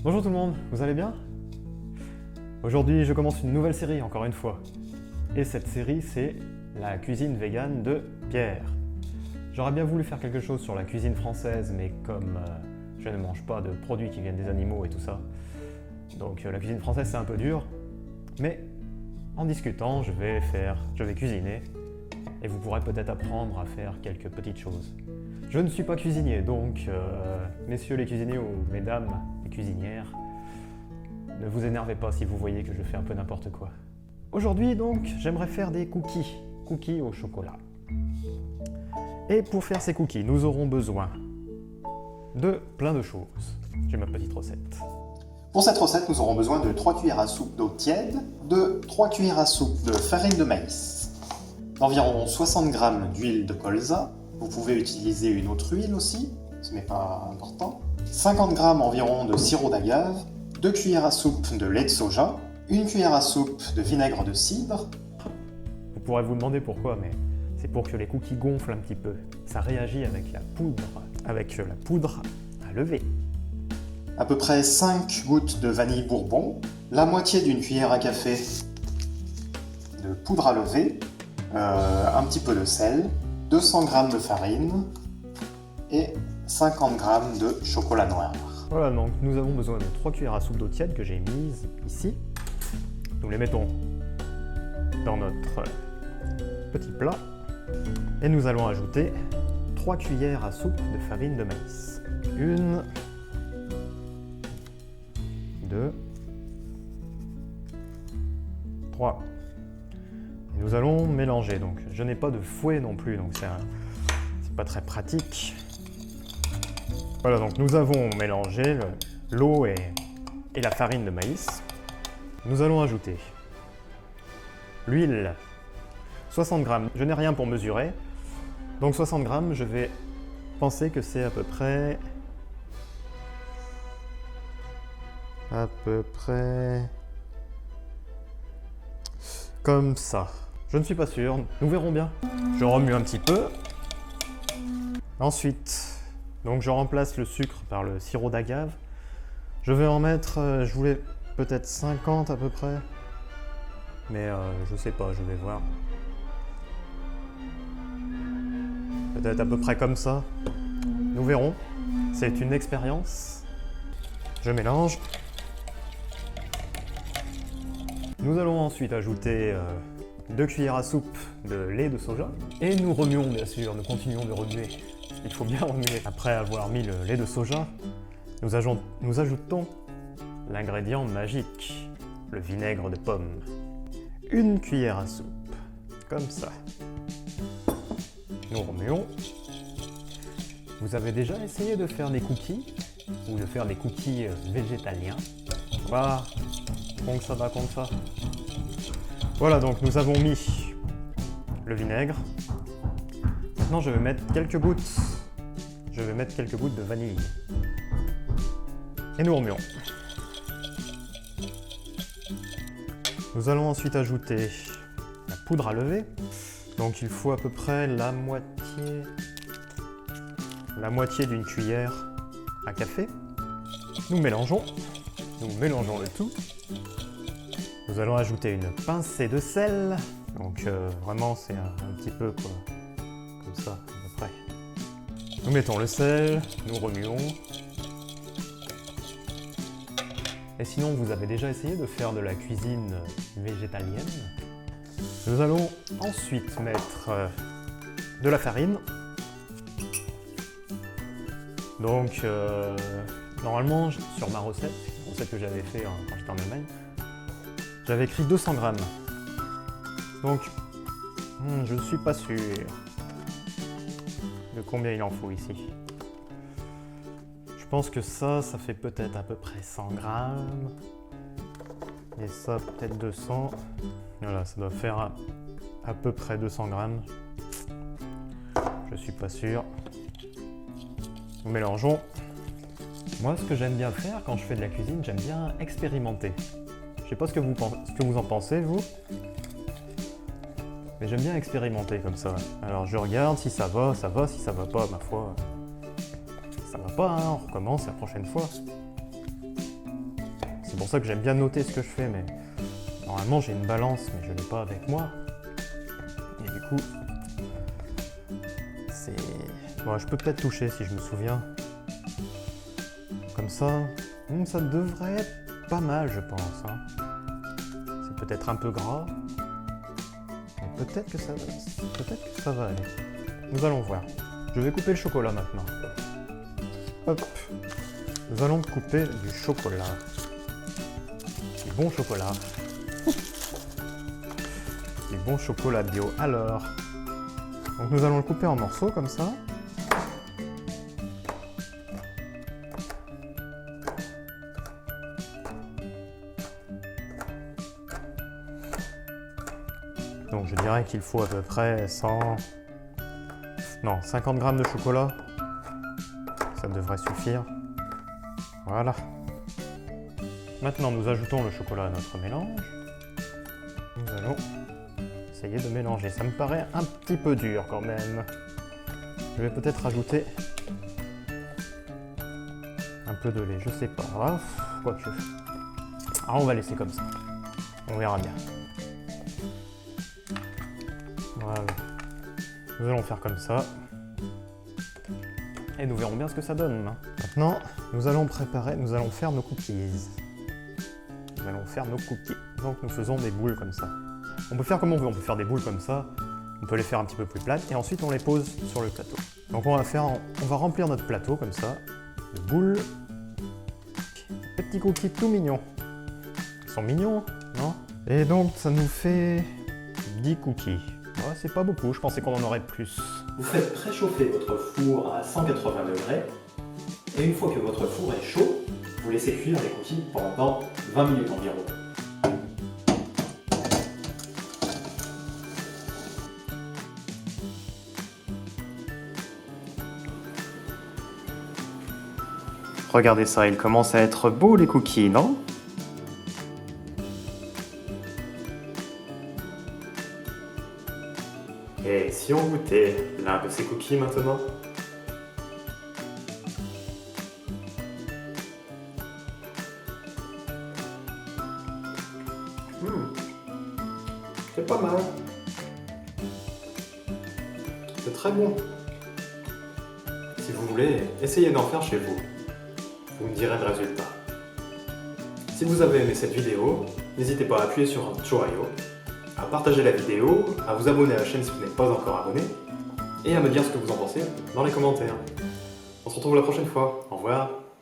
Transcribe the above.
Bonjour tout le monde, vous allez bien? Aujourd'hui je commence une nouvelle série encore une fois. Et cette série c'est la cuisine végane de Pierre. J'aurais bien voulu faire quelque chose sur la cuisine française, mais comme je ne mange pas de produits qui viennent des animaux et tout ça, donc la cuisine française c'est un peu dur, mais en discutant je vais cuisiner et vous pourrez peut-être apprendre à faire quelques petites choses. Je ne suis pas cuisinier, donc messieurs les cuisiniers ou mesdames les cuisinières, ne vous énervez pas si vous voyez que je fais un peu n'importe quoi. Aujourd'hui donc, j'aimerais faire des cookies au chocolat. Et pour faire ces cookies, nous aurons besoin de plein de choses. J'ai ma petite recette. Pour cette recette, nous aurons besoin de 3 cuillères à soupe d'eau tiède, de 3 cuillères à soupe de farine de maïs, d'environ 60 g d'huile de colza. Vous pouvez utiliser une autre huile aussi, ce n'est pas important. 50 g environ de sirop d'agave, 2 cuillères à soupe de lait de soja, 1 cuillère à soupe de vinaigre de cidre. Vous pourrez vous demander pourquoi, mais c'est pour que les cookies gonflent un petit peu. Ça réagit avec la poudre à lever. À peu près 5 gouttes de vanille bourbon, la moitié d'une cuillère à café de poudre à lever, un petit peu de sel, 200 g de farine et 50 g de chocolat noir. Voilà, donc nous avons besoin de 3 cuillères à soupe d'eau tiède que j'ai mises ici. Nous les mettons dans notre petit plat et nous allons ajouter 3 cuillères à soupe de farine de maïs. 1, 2, 3. Et nous allons mélanger. Donc je n'ai pas de fouet non plus, donc c'est pas très pratique. Voilà, donc nous avons mélangé l'eau et la farine de maïs. Nous allons ajouter l'huile, 60 g. Je n'ai rien pour mesurer, donc 60 g, je vais penser que c'est à peu près comme ça. Je ne suis pas sûr, nous verrons bien. Je remue un petit peu. Ensuite, donc je remplace le sucre par le sirop d'agave. Je vais en mettre, je voulais peut-être 50 à peu près. Mais je sais pas, je vais voir. Peut-être à peu près comme ça. Nous verrons. C'est une expérience. Je mélange. Nous allons ensuite ajouter 2 cuillères à soupe de lait de soja. Et nous remuons bien sûr, nous continuons de remuer. Il faut bien remuer. Après avoir mis le lait de soja, nous ajoutons l'ingrédient magique, le vinaigre de pomme. 1 cuillère à soupe, comme ça. Nous remuons. Vous avez déjà essayé de faire des cookies ou de faire des cookies végétaliens? Voilà, donc ça va comme ça. Voilà, donc nous avons mis le vinaigre. Maintenant, je vais mettre quelques gouttes de vanille. Et nous remuons. Nous allons ensuite ajouter la poudre à lever. Donc il faut à peu près la moitié d'une cuillère à café. Nous mélangeons le tout. Nous allons ajouter une pincée de sel. Donc vraiment c'est un petit peu quoi, comme ça à peu près. Nous mettons le sel, nous remuons. Et sinon, vous avez déjà essayé de faire de la cuisine végétalienne? Nous allons ensuite mettre de la farine. Donc, normalement, sur ma recette, que j'avais fait quand j'étais en Allemagne, j'avais écrit 200 g. Donc, je ne suis pas sûr de combien il en faut ici. Je pense que ça fait peut-être à peu près 100 g. Et ça, peut-être 200. Voilà, ça doit faire à peu près 200 g. Je suis pas sûr. Nous mélangeons. Moi, ce que j'aime bien faire quand je fais de la cuisine, j'aime bien expérimenter. Je sais pas ce que vous en pensez, vous. Mais j'aime bien expérimenter comme ça. Alors je regarde si ça va, si ça va pas, ma foi, ça va pas, hein, on recommence la prochaine fois. C'est pour ça que j'aime bien noter ce que je fais, mais normalement j'ai une balance, mais je l'ai pas avec moi. Et du coup, c'est... Bon, je peux peut-être toucher si je me souviens. Comme ça, ça devrait être pas mal, je pense. Hein. C'est peut-être un peu gras, mais peut-être que ça va aller. Nous allons voir. Je vais couper le chocolat maintenant. Hop. Nous allons couper du chocolat. Du bon chocolat. Du bon chocolat bio. Alors, donc nous allons le couper en morceaux comme ça. Donc je dirais qu'il faut à peu près 50 grammes de chocolat. Ça devrait suffire. Voilà. Maintenant nous ajoutons le chocolat à notre mélange. Nous allons essayer de mélanger. Ça me paraît un petit peu dur quand même. Je vais peut-être rajouter un peu de lait, je sais pas. Quoique. Ah, on va laisser comme ça. On verra bien. Voilà. Nous allons faire comme ça. Et nous verrons bien ce que ça donne. Maintenant, nous allons faire nos cookies. Nous allons faire nos cookies. Donc nous faisons des boules comme ça. On peut faire comme on veut, on peut faire des boules comme ça. On peut les faire un petit peu plus plates et ensuite on les pose sur le plateau. Donc on va remplir notre plateau comme ça. De boules. Petits cookies tout mignons. Ils sont mignons, non? Et donc ça nous fait 10 cookies. Ouais, c'est pas beaucoup, je pensais qu'on en aurait plus. Vous faites préchauffer votre four à 180 degrés et une fois que votre four est chaud, vous laissez cuire les cookies pendant 20 minutes environ. Regardez ça, ils commencent à être beaux les cookies, non? Et si on goûtait l'un de ces cookies maintenant? C'est pas mal. C'est très bon. Si vous voulez, essayez d'en faire chez vous. Vous me direz le résultat. Si vous avez aimé cette vidéo, n'hésitez pas à appuyer sur un joinot, à partager la vidéo, à vous abonner à la chaîne si vous n'êtes pas encore abonné, et à me dire ce que vous en pensez dans les commentaires. On se retrouve la prochaine fois. Au revoir.